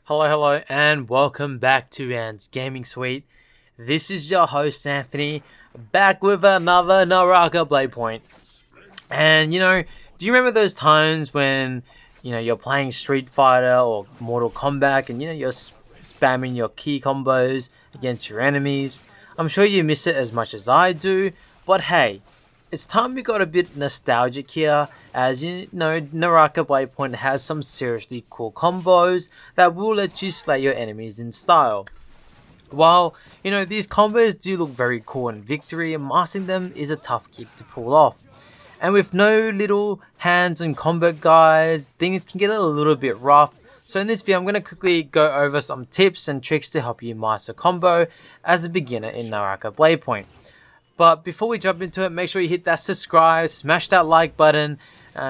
Hello, and welcome back to AntsGamingSuite. This is your host, Anthony, back with another NARAKA BladePoint. And, do you remember those times when, you're playing Street Fighter or Mortal Kombat and, you're spamming your key combos against your enemies? I'm sure you miss it as much as I do, but hey, it's time we got a bit nostalgic here, as NARAKA BladePoint has some seriously cool combos that will let you slay your enemies in style. While, these combos do look very cool in victory, mastering them is a tough gig to pull off. And with no little hands-on combat guides, things can get a little bit rough. So in this video, I'm going to quickly go over some tips and tricks to help you master combo as a beginner in NARAKA BladePoint. But before we jump into it, make sure you hit that subscribe, smash that like button,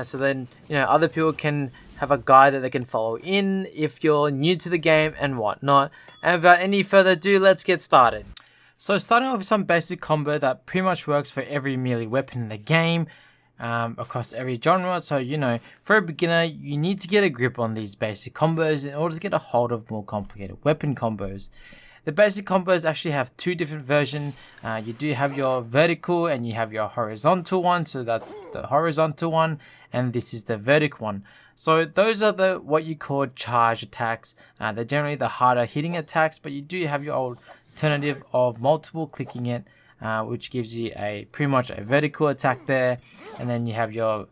so then other people can have a guide that they can follow in if you're new to the game and whatnot. And without any further ado, let's get started. So starting off with some basic combo that pretty much works for every melee weapon in the game, across every genre. So for a beginner, you need to get a grip on these basic combos in order to get a hold of more complicated weapon combos. The basic combos actually have two different versions. You do have your vertical and you have your horizontal one. So that's the horizontal one, and this is the vertical one. So those are what you call charge attacks. They're generally the harder hitting attacks, but you do have your alternative of multiple clicking it, which gives you pretty much a vertical attack there, and then you have your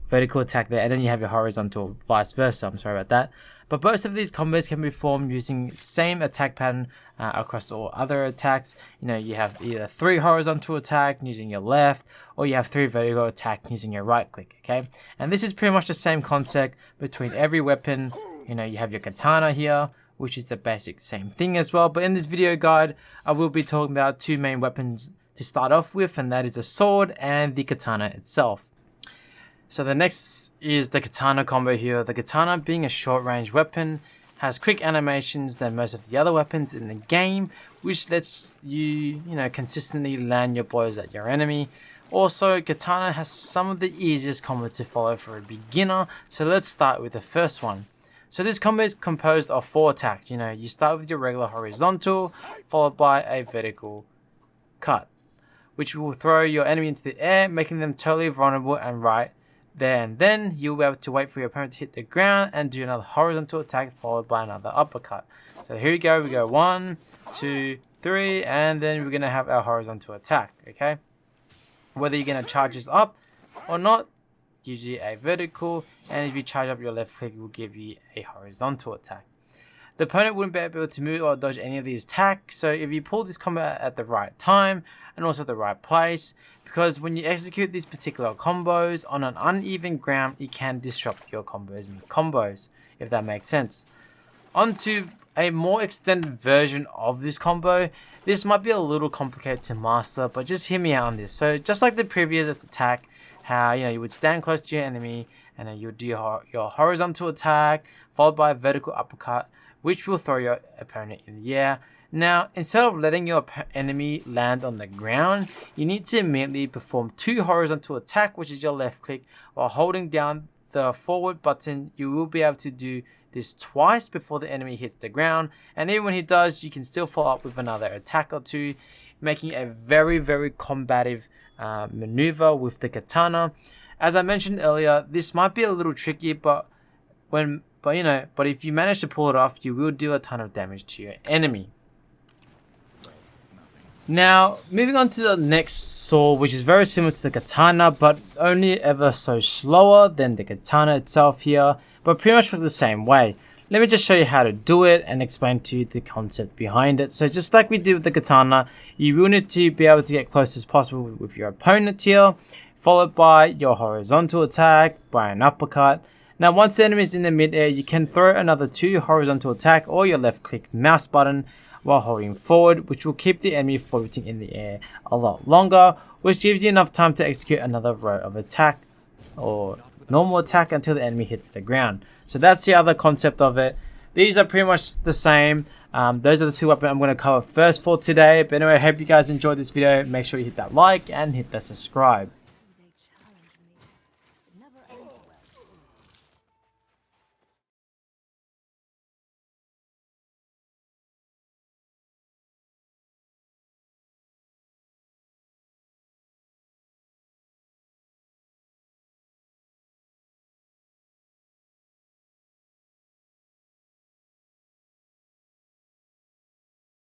vertical attack there, and then you have your horizontal, vice versa. I'm sorry about that. But both of these combos can be performed using same attack pattern across all other attacks. You have either 3 horizontal attack using your left, or you have 3 vertical attack using your right click, okay? And this is pretty much the same concept between every weapon. You have your Katana here, which is the basic same thing as well. But in this video guide, I will be talking about 2 main weapons to start off with, and that is the sword and the Katana itself. So the next is the Katana combo here. The Katana, being a short range weapon, has quick animations than most of the other weapons in the game, which lets you, consistently land your blows at your enemy. Also, Katana has some of the easiest combos to follow for a beginner, so let's start with the first one. So this combo is composed of 4 attacks. You start with your regular horizontal, followed by a vertical cut, which will throw your enemy into the air, making them totally vulnerable and right there and then. You'll be able to wait for your opponent to hit the ground and do another horizontal attack followed by another uppercut. So here we go 1, 2, 3, and then we're going to have our horizontal attack, okay? Whether you're going to charge this up or not, usually a vertical, and if you charge up your left click, it will give you a horizontal attack. The opponent wouldn't be able to move or dodge any of these attacks, so if you pull this combo at the right time and also the right place, because when you execute these particular combos on an uneven ground, it can disrupt your combos, if that makes sense. On to a more extended version of this combo. This might be a little complicated to master, but just hear me out on this. So just like the previous attack, how you would stand close to your enemy and then you would do your horizontal attack followed by a vertical uppercut, which will throw your opponent in the air. Now, instead of letting your enemy land on the ground, you need to immediately perform 2 horizontal attack, which is your left click, while holding down the forward button. You will be able to do this twice before the enemy hits the ground, and even when he does, you can still follow up with another attack or 2, making a very, very combative maneuver with the Katana. As I mentioned earlier, this might be a little tricky, but if you manage to pull it off, you will do a ton of damage to your enemy. Now, moving on to the next sword, which is very similar to the Katana, but only ever so slower than the Katana itself here, but pretty much the same way. Let me just show you how to do it and explain to you the concept behind it. So just like we did with the Katana, you will need to be able to get close as possible with your opponent here, followed by your horizontal attack, by an uppercut. Now, once the enemy is in the mid-air, you can throw another 2 horizontal attack or your left click mouse button while holding forward, which will keep the enemy floating in the air a lot longer, which gives you enough time to execute another row of attack or normal attack until the enemy hits the ground. So that's the other concept of it. These are pretty much the same. Those are the 2 weapons I'm going to cover first for today. But anyway, I hope you guys enjoyed this video. Make sure you hit that like and hit the subscribe.